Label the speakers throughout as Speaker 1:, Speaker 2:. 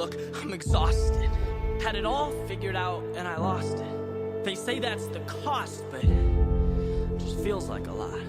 Speaker 1: Look, I'm exhausted. Had it all figured out and I lost it. They say that's the cost, but it just feels like a lot.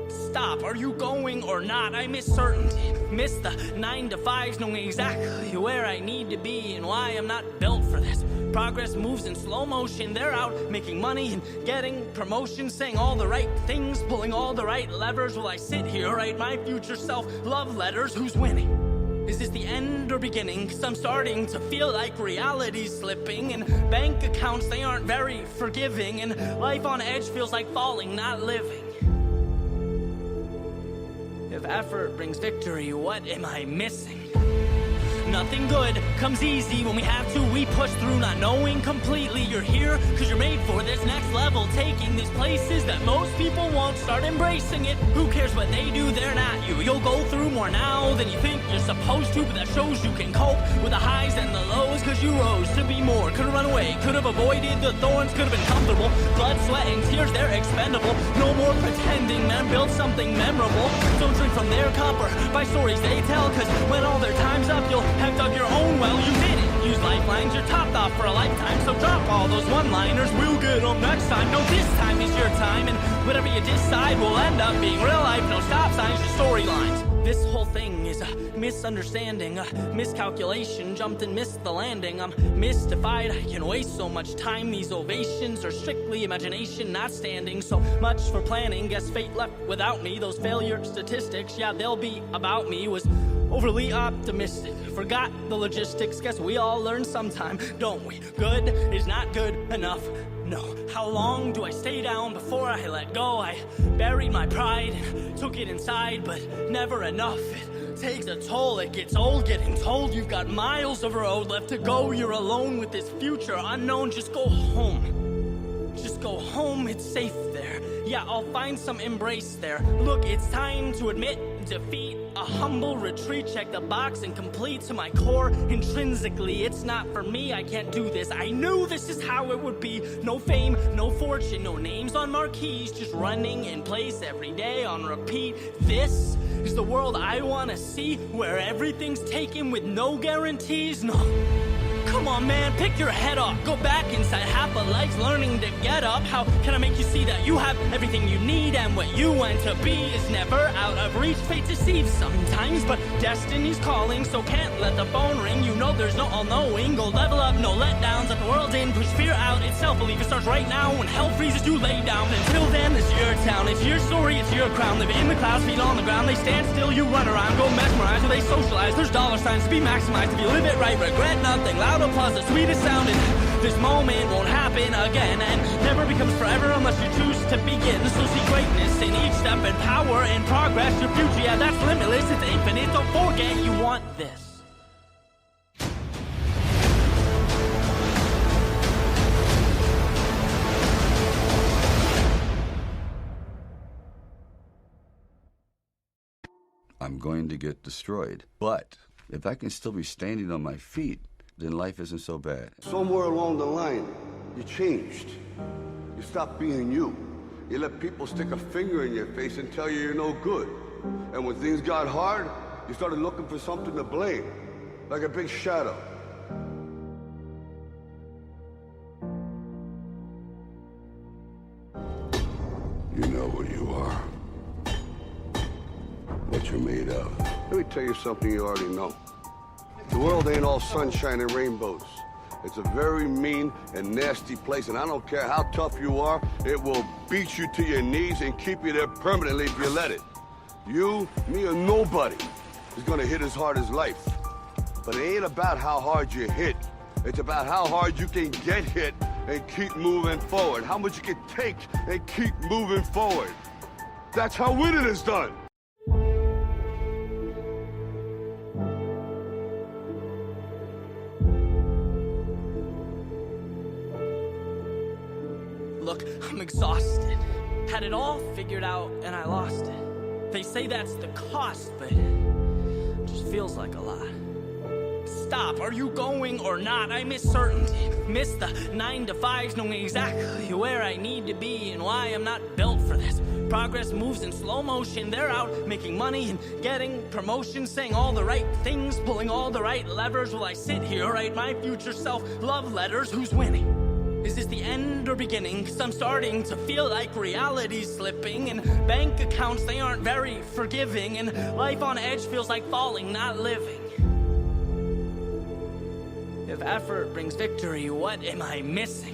Speaker 1: Stop, are you going or not? I miss certainty. Miss the 9 to 5s, knowing exactly where I need to be and why I'm not built for this. Progress moves in slow motion. They're out making money and getting promotions, saying all the right things, pulling all the right levers, while I sit here, write my future self love letters. Who's winning? Is this the end or beginning? 'Cause I'm starting to feel like reality's slipping, and bank accounts, they aren't very forgiving, and life on edge feels like falling, not living. If effort brings victory, what am I missing? Nothing good comes easy. When we have to, we push through, not knowing completely. You're here because you're made for this next level, taking these places that most people won't. Start embracing it. Who cares what they do? They're not you. You'll go through more now than you think you're supposed to, but that shows you can cope with the highs and the lows, because you rose to be more. Could've run away, could've avoided the thorns, could've been comfortable. Blood, sweat, and tears, they're expendable. No more pretending, man, build something memorable. Don't drink from their cup or by stories they tell, because when all their time's up, you'll have dug your own well. You didn't use lifelines, you're topped off for a lifetime, so drop all those one-liners. We'll get them next time. No, this time is your time, and whatever you decide will end up being real life. No stop signs, just storylines. This whole thing is a misunderstanding, a miscalculation. Jumped and missed the landing. I'm mystified, I can waste so much time. These ovations are strictly imagination, not standing. So much for planning, guess fate left without me. Those failure statistics, yeah, they'll be about me. Was overly optimistic, forgot the logistics. Guess we all learn sometime, don't we? Good is not good enough, no. How long do I stay down before I let go? I buried my pride and took it inside, but never enough. It takes a toll, it gets old getting told you've got miles of road left to go. You're alone with this future unknown. Just go home. Just go home, it's safe there. Yeah, I'll find some embrace there. Look, it's time to admit defeat, a humble retreat. Check the box and complete to my core. Intrinsically, it's not for me, I can't do this. I knew this is how it would be. No fame, no fortune, no names on marquees, just running in place every day on repeat. This is the world I want to see, where everything's taken with no guarantees. No, come on, man, pick your head up. Go back inside, half a life's learning to get up. How can I make you see that you have everything you need, and what you want to be is never out of reach? Fate deceives sometimes, but destiny's calling, so can't let the phone ring. You know there's no all-knowing. Go level up, no letdowns. Let the world in, push fear out. It's self-belief, it starts right now. When hell freezes, you lay down. Until then, it's your town, it's your story, it's your crown. Live in the clouds, feet on the ground. They stand still, you run around. Go mesmerize, or they socialize. There's dollar signs to be maximized. If you live it right, regret nothing. Loud applause, the sweetest sounding. This moment won't happen again, and never becomes forever unless you choose to begin. So see greatness in each step, and power and progress. Your future, yeah, that's limitless, it's infinite. Don't forget you want this.
Speaker 2: I'm going to get destroyed. But if I can still be standing on my feet, then life isn't so bad.
Speaker 3: Somewhere along the line, you changed. You stopped being you. You let people stick a finger in your face and tell you you're no good. And when things got hard, you started looking for something to blame, like a big shadow. You know what you are. What you're made of. Let me tell you something you already know. The world ain't all sunshine and rainbows. It's a very mean and nasty place, and I don't care how tough you are, it will beat you to your knees and keep you there permanently if you let it. You, me, or nobody is gonna hit as hard as life. But it ain't about how hard you hit. It's about how hard you can get hit and keep moving forward. How much you can take and keep moving forward. That's how winning is done.
Speaker 1: Look, I'm exhausted. Had it all figured out and I lost it. They say that's the cost, but it just feels like a lot. Stop, are you going or not? I miss certainty. Miss the 9 to 5s, knowing exactly where I need to be and why I'm not built for this. Progress moves in slow motion. They're out making money and getting promotions, saying all the right things, pulling all the right levers. While I sit here, write my future self love letters. Who's winning? Is this the end or beginning? 'Cause I'm starting to feel like reality's slipping, and bank accounts, they aren't very forgiving, and life on edge feels like falling, not living. If effort brings victory, what am I missing?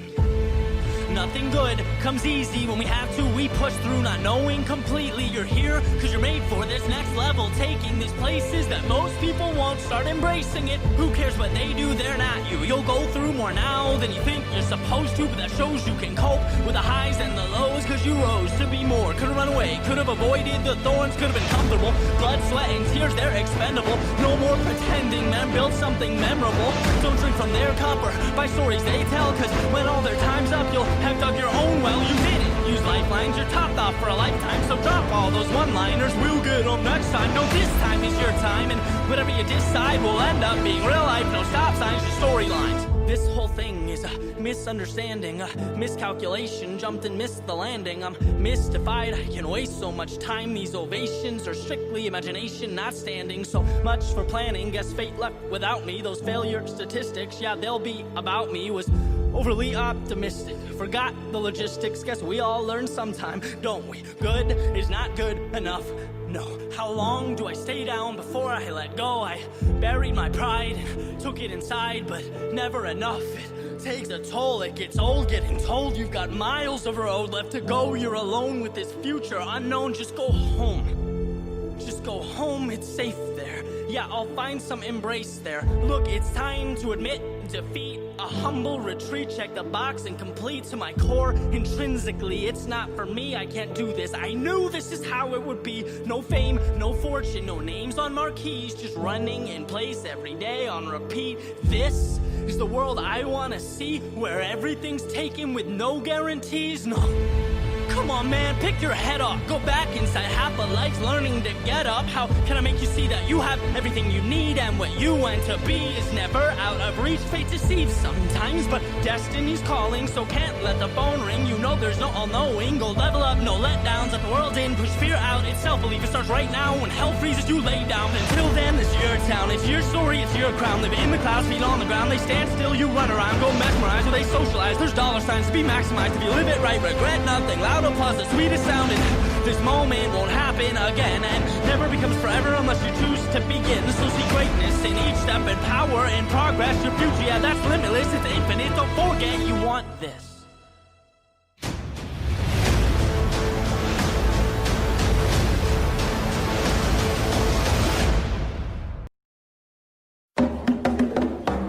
Speaker 1: Nothing good comes easy. When we have to, we push through, not knowing completely. You're here because you're made for this next level, taking these places that most people won't. Start embracing it. Who cares what they do? They're not you. You'll go through more now than you think you're supposed to, but that shows you can cope with the highs and the lows, because you rose to be more. Could've run away, could've avoided the thorns, could've been comfortable. Blood, sweat, and tears, they're expendable. No more pretending, man, build something memorable. Don't drink from their cup or by stories they tell, because when all their time's up, you'll have dug your own well. You didn't use lifelines, you're topped off for a lifetime, so drop all those one-liners. We'll get them next time. No, this time is your time, and whatever you decide will end up being real life. No stop signs, just storylines. This whole thing is a misunderstanding, a miscalculation. Jumped and missed the landing. I'm mystified, I can waste so much time. These ovations are strictly imagination, not standing. So much for planning, guess fate left without me. Those failure statistics, yeah, they'll be about me. Was overly optimistic, forgot the logistics. Guess we all learn sometime, don't we? Good is not good enough. No, how long do I stay down before I let go? I buried my pride and took it inside, but never enough. It takes a toll, it gets old getting told you've got miles of road left to go. You're alone with this future unknown. Just go home. Just go home, it's safe there. Yeah, I'll find some embrace there. Look, it's time to admit defeat. A humble retreat, check the box and complete. To my core, intrinsically, it's not for me. I can't do this. I knew this is how it would be. No fame, no fortune, no names on marquees. Just running in place every day on repeat. This is the world I wanna see, where everything's taken with no guarantees. No. Come on, man, pick your head off. Go back inside, half a life's learning to get up. How can I make you see that you have everything you need, and what you want to be is never out of reach? Fate deceives sometimes, but destiny's calling, so can't let the phone ring. You know there's no all-knowing. Go level up, no letdowns. Let the world in, push fear out. It's self-belief, it starts right now. When hell freezes, you lay down. Until then, it's your town, it's your story, it's your crown. Live in the clouds, feet on the ground. They stand still, you run around. Go mesmerize, or they socialize. There's dollar signs to be maximized. If you live it right, regret nothing. Loud applause, the sweetest sound, and this moment won't happen again, and never becomes forever unless you choose to begin. So see greatness in each step, and power in progress. Your future, yeah, that's limitless, it's infinite. Don't forget you want this.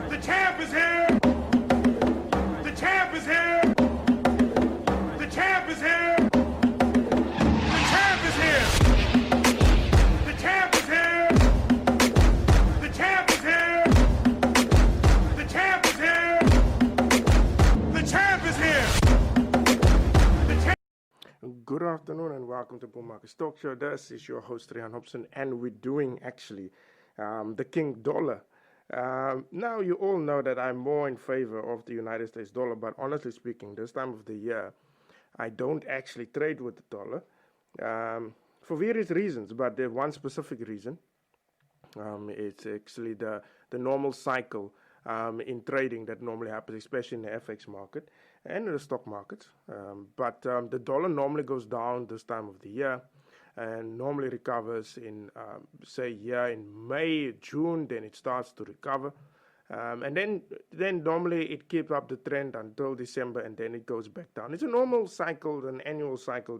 Speaker 4: The champ is here! The champ is here! The champ is here! The champ is here! The champ is here! The champ is here! The champ is here! The champ is here! The champ.
Speaker 5: Good afternoon and welcome to Boommakers Talk Show. This is your host Rian Hobson, and we're doing actually the King Dollar. Now you all know that I'm more in favor of the United States dollar, but honestly speaking, this time of the year, I don't actually trade with the dollar for various reasons, but there's one specific reason. It's actually the normal cycle in trading that normally happens, especially in the FX market and in the stock markets. But the dollar normally goes down this time of the year and normally recovers in, say, in May, June, then it starts to recover. And then normally it keeps up the trend until December, and then it goes back down. It's a normal cycle, an annual cycle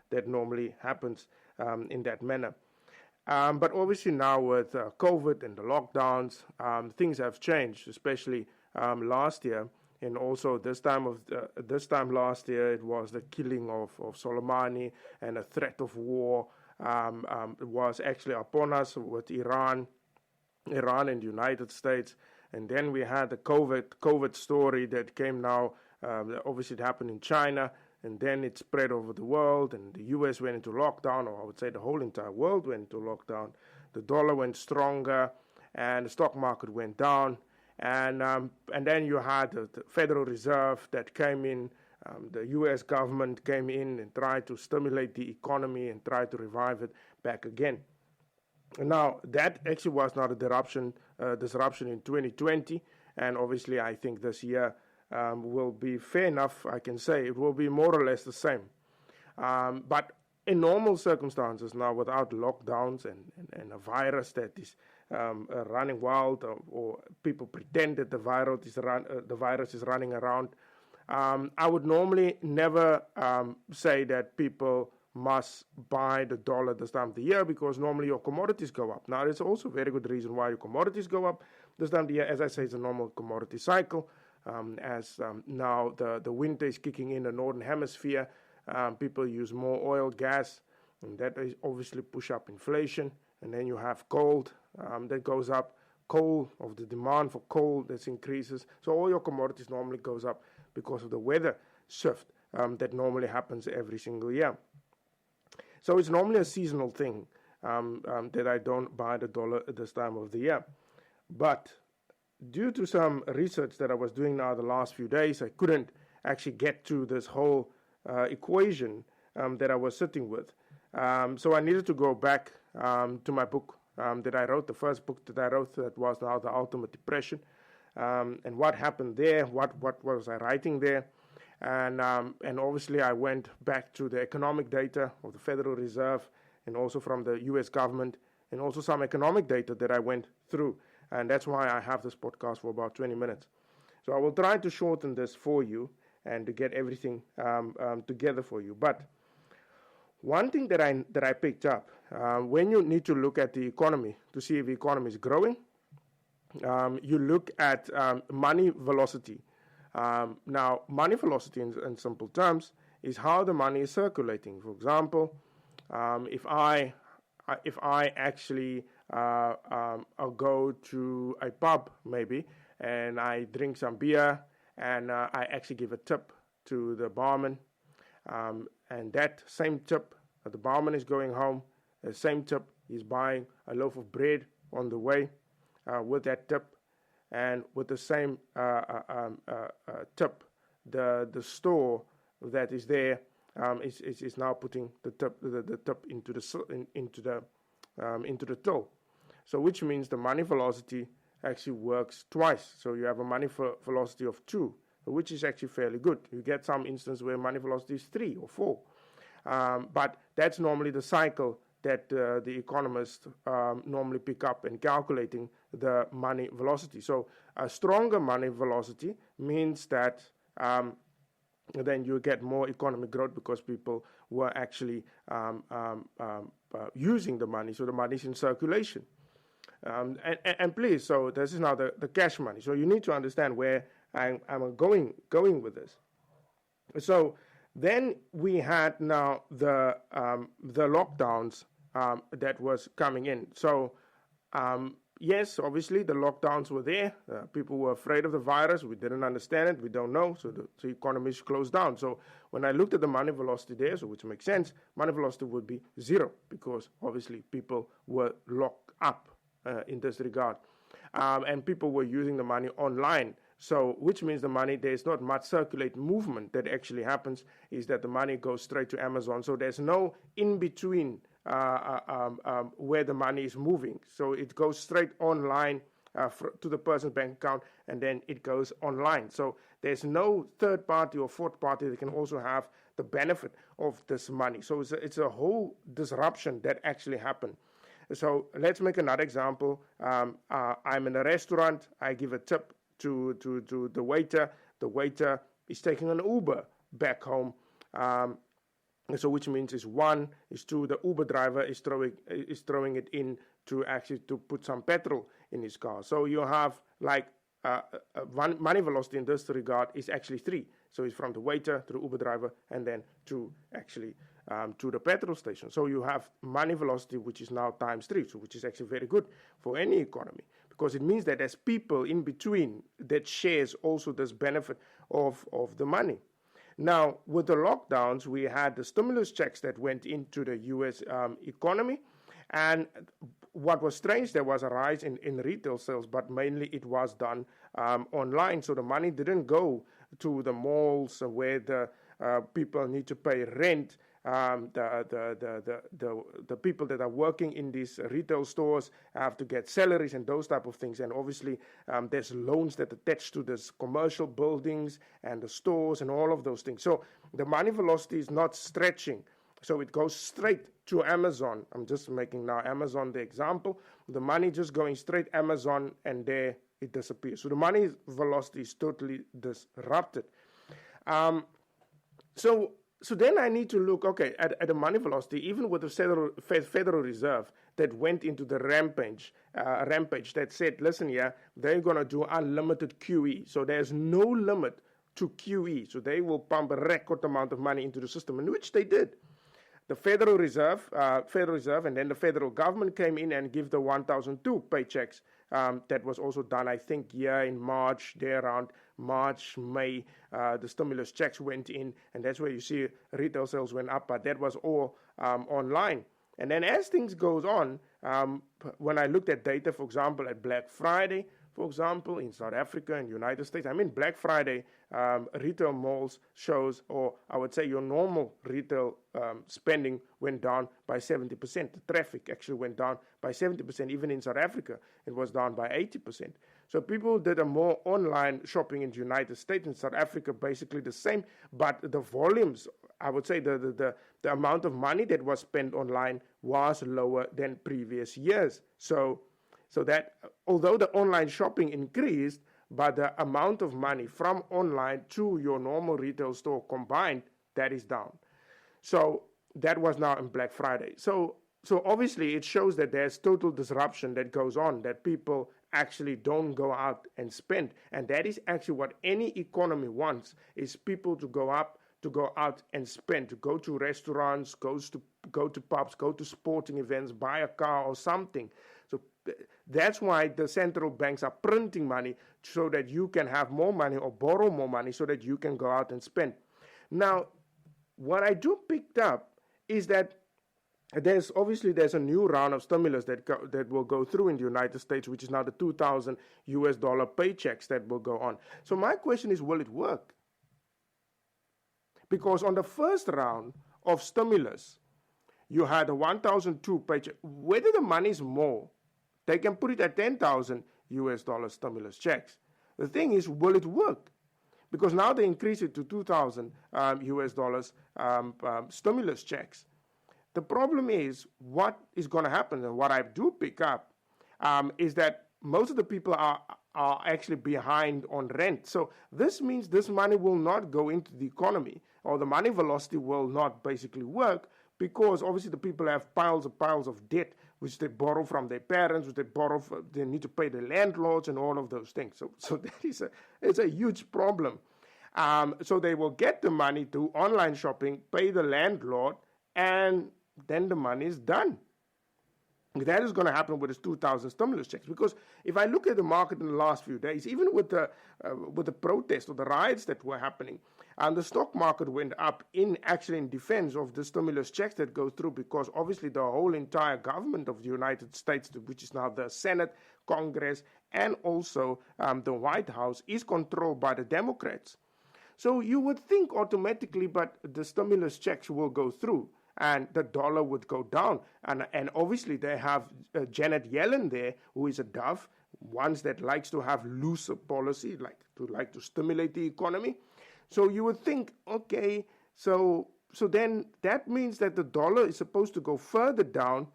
Speaker 5: that normally happens in that manner. But obviously now with COVID and the lockdowns, things have changed, especially last year. And also this time last year, it was the killing of Soleimani, and a threat of war was actually upon us with Iran and the United States. And then we had the COVID story that came now. Obviously, it happened in China, and then it spread over the world, and the U.S. went into lockdown, or I would say the whole entire world went into lockdown. The dollar went stronger, and the stock market went down. And then you had the Federal Reserve that came in The US government came in and tried to stimulate the economy and tried to revive it back again. Now, that actually was not a disruption in 2020, and obviously I think this year will be fair enough, I can say. It will be more or less the same. But in normal circumstances now, without lockdowns and a virus that is running wild, or people pretend that the virus is running around, I would normally never say that people must buy the dollar this time of the year, because normally your commodities go up. Now, there's also a very good reason why your commodities go up this time of the year. As I say, it's a normal commodity cycle. Now the winter is kicking in the northern hemisphere, people use more oil, gas, and that is obviously push up inflation. And then you have gold that goes up, coal, of the demand for coal that increases. So all your commodities normally goes up because of the weather shift that normally happens every single year. So it's normally a seasonal thing that I don't buy the dollar at this time of the year. But due to some research that I was doing now the last few days, I couldn't actually get to this whole equation that I was sitting with. So I needed to go back to my book that I wrote, the first book that I wrote, that was now The Ultimate Depression. And what happened there, what was I writing there? And obviously I went back to the economic data of the Federal Reserve, and also from the US government, and also some economic data that I went through. And that's why I have this podcast for about 20 minutes. So I will try to shorten this for you and to get everything together for you. But one thing that I picked up, when you need to look at the economy to see if the economy is growing, you look at money velocity. Now, money velocity in simple terms is how the money is circulating. For example, if I actually I'll go to a pub maybe, and I drink some beer, and I actually give a tip to the barman, and that same tip, the barman is going home, the same tip, he's buying a loaf of bread on the way with that tip. And with the same tip, the store that is there is now putting the tip into the till. So which means the money velocity actually works twice. So you have a money velocity of 2, which is actually fairly good. You get some instances where money velocity is 3 or 4, but that's normally the cycle that the economists normally pick up in calculating the money velocity. So a stronger money velocity means that then you get more economic growth, because people were actually using the money, so the money is in circulation. And please, so this is now the cash money. So you need to understand where I'm going with this. So then we had now the lockdowns that was coming in. So yes, obviously the lockdowns were there. People were afraid of the virus. We didn't understand it. We don't know. So the economy is closed down. So when I looked at the money velocity there, so which makes sense, money velocity would be 0, because obviously people were locked up in this regard. And people were using the money online. So, which means the money, there's not much circulate movement that actually happens, is that the money goes straight to Amazon. So there's no in-between where the money is moving. So it goes straight online to the person's bank account, and then it goes online. So there's no third party or fourth party that can also have the benefit of this money. So it's a whole disruption that actually happened. So let's make another example. I'm in a restaurant. I give a tip to the waiter. The waiter is taking an Uber back home. So which means is 1, is 2, the Uber driver is throwing it in to actually to put some petrol in his car. So you have like money velocity in this regard is actually 3. So it's from the waiter to the Uber driver, and then to actually to the petrol station. So you have money velocity, which is now times 3, so which is actually very good for any economy, because it means that there's people in between that shares also this benefit of the money. Now, with the lockdowns, we had the stimulus checks that went into the U.S. Economy, and what was strange, there was a rise in retail sales, but mainly it was done online, so the money didn't go to the malls where the people need to pay rent. The people that are working in these retail stores have to get salaries and those type of things. And obviously, there's loans that attach to this commercial buildings and the stores and all of those things. So the money velocity is not stretching. So it goes straight to Amazon. I'm just making now Amazon the example. The money just going straight Amazon, and there it disappears. So the money velocity is totally disrupted. So then I need to look, okay, at the money velocity, even with the Federal Reserve that went into the rampage that said, listen, they're going to do unlimited QE. So there's no limit to QE. So they will pump a record amount of money into the system, in which they did. The Federal Reserve, and then the federal government came in and give the 1,002 paychecks. That was also done, I think, in March, there around March, May. The stimulus checks went in, and that's where you see retail sales went up, but that was all online. And then as things goes on, when I looked at data, for example, at Black Friday, for example, in South Africa and United States, Black Friday retail malls shows, or I would say your normal retail spending went down by 70%. The traffic actually went down by 70%. Even in South Africa, it was down by 80%. So people did a more online shopping in the United States. In South Africa, basically the same, but the volumes, I would say the amount of money that was spent online was lower than previous years. So that although the online shopping increased, but the amount of money from online to your normal retail store combined, that is down. So that was now in Black Friday. So obviously it shows that there's total disruption that goes on, that people actually don't go out and spend. And that is actually what any economy wants, is people to go out and spend, to go to restaurants, go to pubs, go to sporting events, buy a car or something. So that's why the central banks are printing money, so that you can have more money or borrow more money so that you can go out and spend. Now, what I do picked up is that there's a new round of stimulus that will go through in the United States, which is now the $2,000 paychecks that will go on. So my question is, will it work? Because on the first round of stimulus, you had a 1,002 paycheck. Whether the money is more, they can put it at $10,000 stimulus checks. The thing is, will it work? Because now they increase it to $2,000 stimulus checks. The problem is, what is going to happen, and what I do pick up, is that most of the people are actually behind on rent. So this means this money will not go into the economy, or the money velocity will not basically work, because obviously the people have piles of debt, which they borrow from their parents, which they need to pay the landlords and all of those things. So that is it's a huge problem. So they will get the money to online shopping, pay the landlord, and then the money is done. That is going to happen with this 2,000 stimulus checks. Because if I look at the market in the last few days, even with the protests or the riots that were happening, and the stock market went up in defense of the stimulus checks that go through, because obviously the whole entire government of the United States, which is now the Senate, Congress, and also the White House, is controlled by the Democrats. So you would think automatically, but the stimulus checks will go through, and the dollar would go down. And obviously they have Janet Yellen there, who is a dove, one that likes to have looser policy, like to stimulate the economy. So you would think, okay, so then that means that the dollar is supposed to go further down,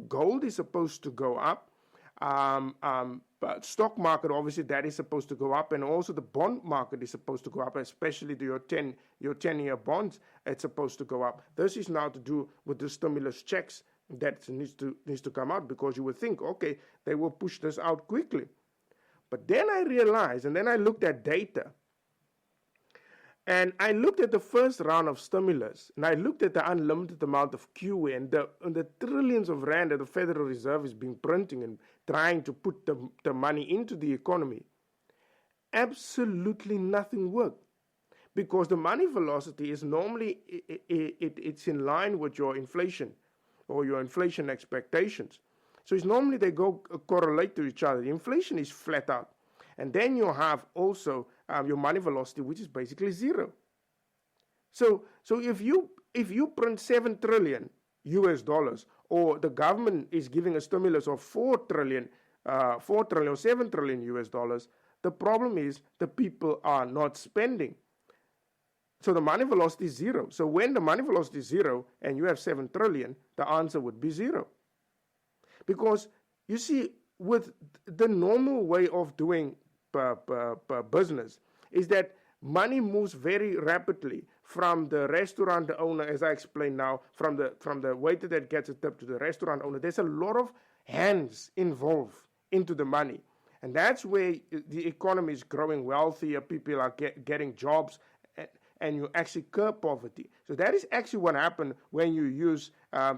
Speaker 5: gold is supposed to go up, but stock market, obviously, that is supposed to go up, and also the bond market is supposed to go up, especially your 10-year bonds. It's supposed to go up. This is now to do with the stimulus checks that needs to come out, because you would think, okay, they will push this out quickly. But then I realized, and then I looked at data, and I looked at the first round of stimulus, and I looked at the unlimited amount of QE and the trillions of rand that the Federal Reserve is being printing and trying to put the money into the economy. Absolutely nothing worked, because the money velocity is normally it's in line with your inflation or your inflation expectations. So it's normally they go correlate to each other. The inflation is flat out. And then you have also your money velocity, which is basically zero. So if you print 7 trillion US dollars, or the government is giving a stimulus of 4 trillion or 7 trillion US dollars, the problem is the people are not spending. So the money velocity is zero. So when the money velocity is zero and you have 7 trillion, the answer would be zero. Because you see, with the normal way of doing business is that money moves very rapidly from the restaurant owner, as I explained now, from the waiter that gets a tip to the restaurant owner. There's a lot of hands involved into the money. And that's where the economy is growing wealthier, people are getting jobs, and you actually curb poverty. So that is actually what happened when you use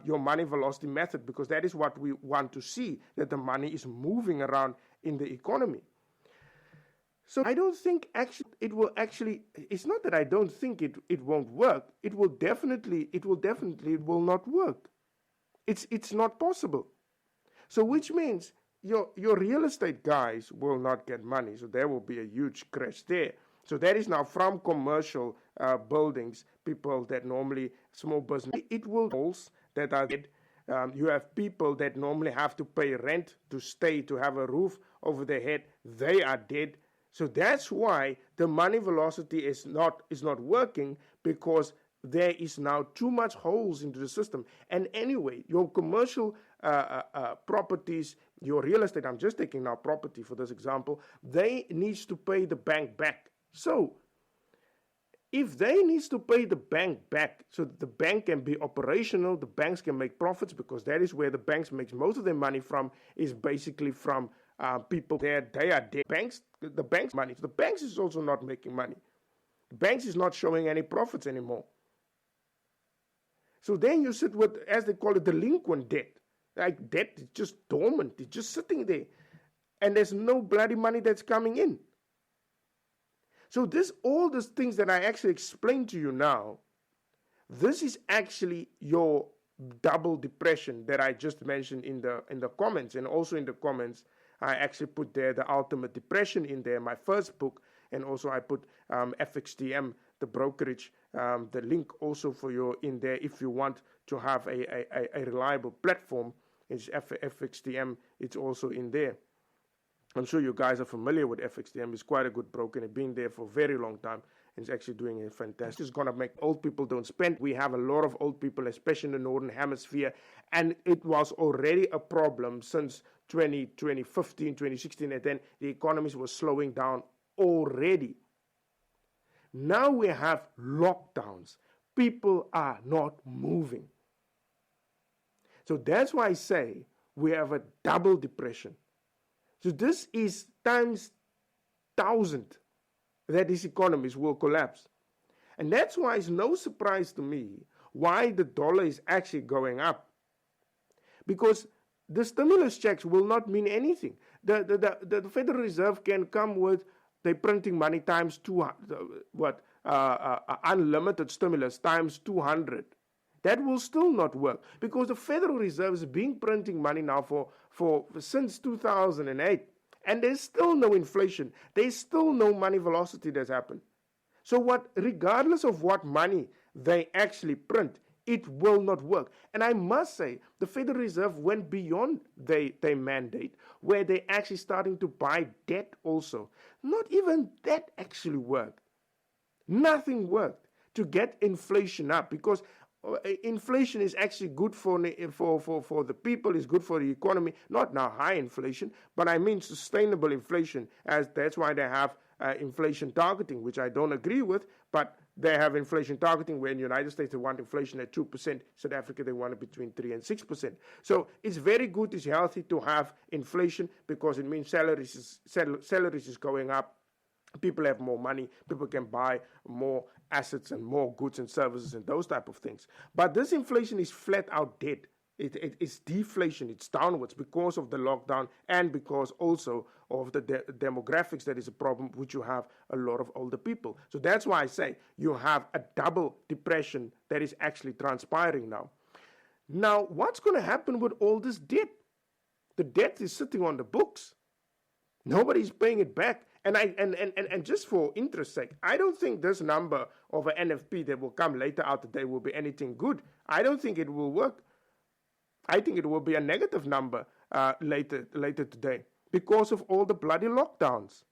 Speaker 5: your money velocity method, because that is what we want to see, that the money is moving around in the economy. So I don't think it will not work. It will not work. It's not possible. So which means your real estate guys will not get money. So there will be a huge crash there. So that is now from commercial buildings, people that normally, small business, it will that are dead. You have people that normally have to pay rent to stay, to have a roof over their head. They are dead. So that's why the money velocity is not working, because there is now too much holes into the system. And anyway, your commercial properties, your real estate, I'm just taking now property for this example, they needs to pay the bank back. So if they needs to pay the bank back so that the bank can be operational, the banks can make profits, because that is where the banks makes most of their money from, is basically from people there. They are dead. The banks money. So the banks is also not making money. The banks is not showing any profits anymore. So then you sit with, as they call it, delinquent debt. Like debt is just dormant. It's just sitting there. And there's no bloody money that's coming in. So all these things that I actually explained to you now, this is actually your double depression that I just mentioned in the comments. And also in the comments, I actually put there the ultimate depression in there, my first book. And also I put FXTM, the brokerage, the link also for you in there if you want to have a reliable platform. It's FXTM, it's also in there. I'm sure you guys are familiar with FXTM. It's quite a good broker and it's been there for a very long time. And it's actually doing a fantastic. It's going to make old people don't spend. We have a lot of old people, especially in the Northern Hemisphere. And it was already a problem since 2015, 2016. And then the economies were slowing down already. Now we have lockdowns. People are not moving. So that's why I say we have a double depression. So this is times 1,000 that these economies will collapse. And that's why it's no surprise to me why the dollar is actually going up. Because the stimulus checks will not mean anything. The Federal Reserve can come with, they're printing money times 200, unlimited stimulus times 200. That will still not work, because the Federal Reserve has been printing money now for since 2008, and there's still no inflation. There's still no money velocity that's happened. So regardless of what money they actually print, it will not work. And I must say, the Federal Reserve went beyond their mandate, where they're actually starting to buy debt also. Not even that actually worked. Nothing worked to get inflation up, because inflation is actually good for the people, is good for the economy. Not now high inflation, but I mean sustainable inflation, as that's why they have inflation targeting, which I don't agree with, but they have inflation targeting where in the United States they want inflation at 2%, South Africa they want it between 3 and 6%. So it's very good, it's healthy to have inflation, because it means salaries is going up. People have more money, people can buy more assets and more goods and services and those type of things. But this inflation is flat out dead. It's deflation, it's downwards because of the lockdown and because also of the demographics that is a problem, which you have a lot of older people. So that's why I say you have a double depression that is actually transpiring now. Now, what's going to happen with all this debt? The debt is sitting on the books. Nobody's paying it back. And just for interest sake, I don't think this number of an NFP that will come later out today will be anything good. I don't think it will work. I think it will be a negative number later today because of all the bloody lockdowns.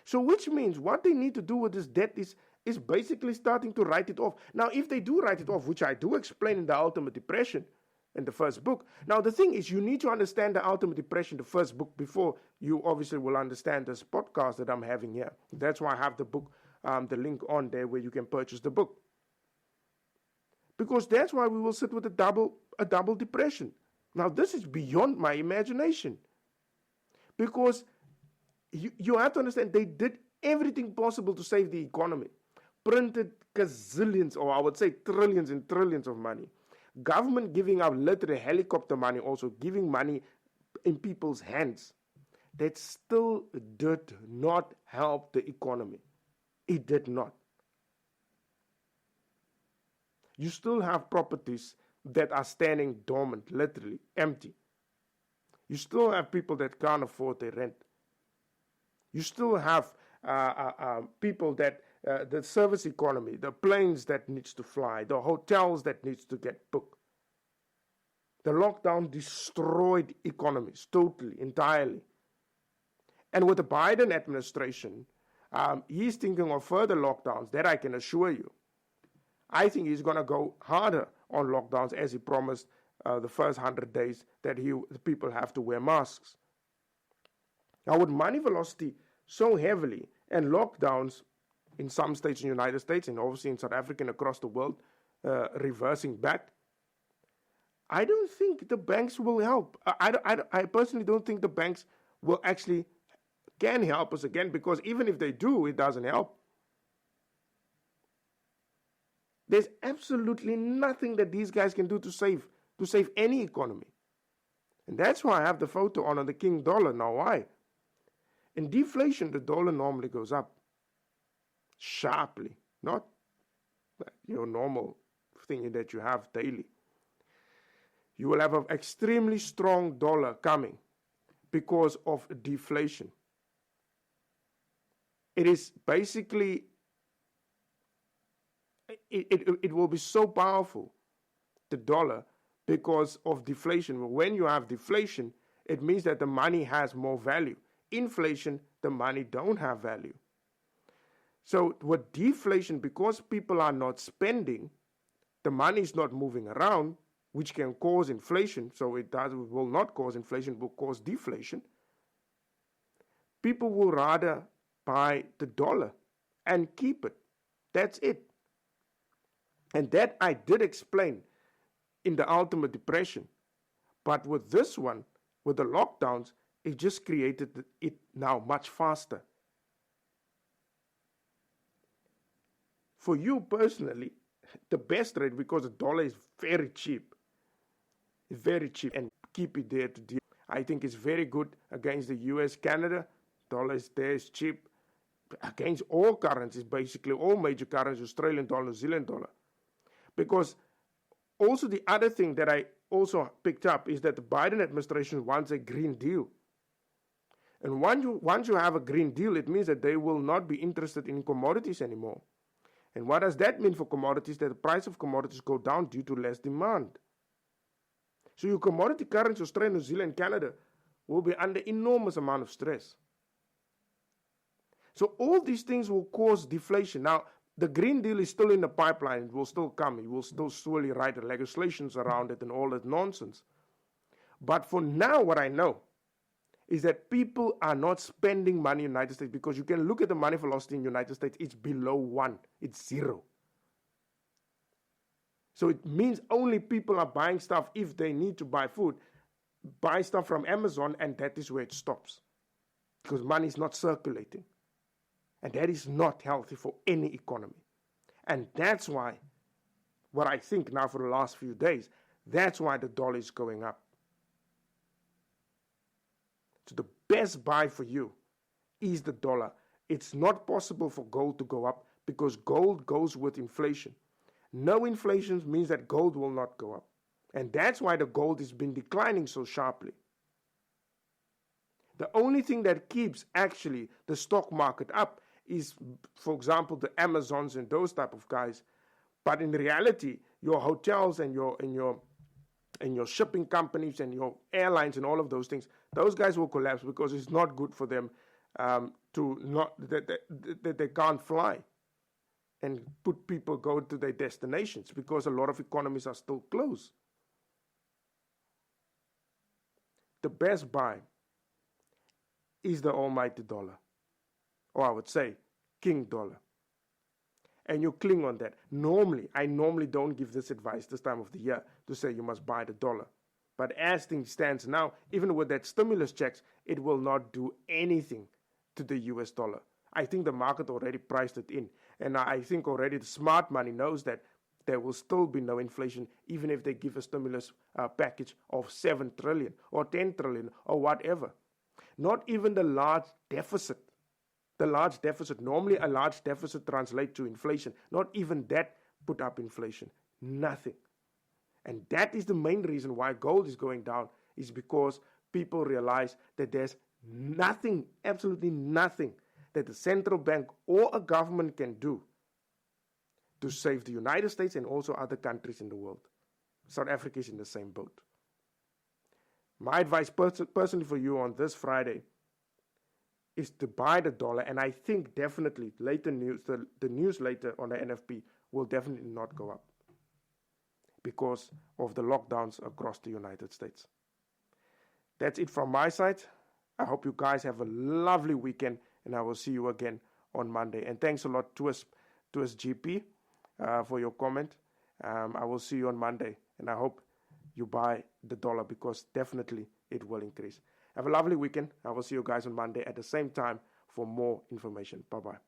Speaker 5: So which means what they need to do with this debt is basically starting to write it off. Now, if they do write it off, which I do explain in the Ultimate Depression, in the first book. Now, the thing is, you need to understand the Ultimate Depression, the first book, before you obviously will understand this podcast that I'm having here. That's why I have the book, the link on there where you can purchase the book. Because that's why we will sit with a double depression. Now, this is beyond my imagination. Because you have to understand, they did everything possible to save the economy. Printed gazillions, or I would say trillions and trillions of money. Government giving out literally helicopter money, also giving money in people's hands. That still did not help the economy. It did not. You still have properties that are standing dormant, literally empty. You still have people that can't afford their rent. You still have people that, the service economy, the planes that needs to fly, the hotels that needs to get booked. The lockdown destroyed economies totally, entirely. And with the Biden administration, he's thinking of further lockdowns, that I can assure you. I think he's going to go harder on lockdowns as he promised the first 100 days that the people have to wear masks. Now, with money velocity so heavily and lockdowns in some states in the United States and obviously in South Africa and across the world reversing back, I don't think the banks will help. I personally don't think the banks will actually can help us again, because even if they do, it doesn't help. There's absolutely nothing that these guys can do to save any economy. And that's why I have the photo on the king dollar. Now, why? In deflation, the dollar normally goes up sharply, not your normal thing that you have daily. You will have an extremely strong dollar coming because of deflation. It is basically, it will be so powerful, the dollar, because of deflation. When you have deflation, it means that the money has more value. Inflation, the money don't have value. So with deflation, because people are not spending, the money is not moving around, which can cause inflation. So it will not cause inflation, it will cause deflation. People will rather buy the dollar and keep it. That's it. And that I did explain in the Ultimate Depression. But with this one, with the lockdowns, it just created it now much faster. For you personally, the best rate, because the dollar is very cheap, and keep it there to deal. I think it's very good against the US, Canada. Dollar is there, is cheap. Against all currencies, basically all major currencies, Australian dollar, New Zealand dollar. Because also the other thing that I also picked up is that the Biden administration wants a Green Deal. And once you have a Green Deal, it means that they will not be interested in commodities anymore. And what does that mean for commodities? That the price of commodities go down due to less demand. So your commodity currency, Australia, New Zealand, Canada, will be under enormous amount of stress. So all these things will cause deflation. Now, the Green Deal is still in the pipeline. It will still come. It will still slowly write the legislations around it and all that nonsense. But for now, what I know is that people are not spending money in the United States, because you can look at the money velocity in the United States. It's below 1. It's 0. So it means only people are buying stuff if they need to buy food. Buy stuff from Amazon, and that is where it stops. Because money is not circulating. And that is not healthy for any economy. And that's why, what I think now for the last few days, that's why the dollar is going up. So the best buy for you is the dollar. It's not possible for gold to go up, because gold goes with inflation. No inflation means that gold will not go up. And that's why the gold has been declining so sharply. The only thing that keeps actually the stock market up is, for example, the Amazons and those type of guys. But in reality, your hotels and your shipping companies and your airlines and all of those things, those guys will collapse because it's not good for them that they can't fly and put people go to their destinations because a lot of economies are still closed. The best buy is the almighty dollar, or I would say King Dollar. And you cling on that. I normally don't give this advice this time of the year to say you must buy the dollar. But as things stands now, even with that stimulus checks, it will not do anything to the US dollar. I think the market already priced it in. And I think already the smart money knows that there will still be no inflation, even if they give a stimulus package of 7 trillion or 10 trillion or whatever. Not even the large deficit. Normally a large deficit translates to inflation. Not even that put up inflation. Nothing. And that is the main reason why gold is going down, is because people realize that there's nothing, absolutely nothing, that the central bank or a government can do to save the United States and also other countries in the world. South Africa is in the same boat. My advice personally for you on this Friday is to buy the dollar, and I think definitely the news later on the NFP will definitely not go up because of the lockdowns across the United States. That's it from my side. I hope you guys have a lovely weekend, and I will see you again on Monday. And thanks a lot to us GP for your comment. I will see you on Monday, and I hope you buy the dollar because definitely it will increase. Have a lovely weekend. I will see you guys on Monday at the same time for more information. Bye-bye.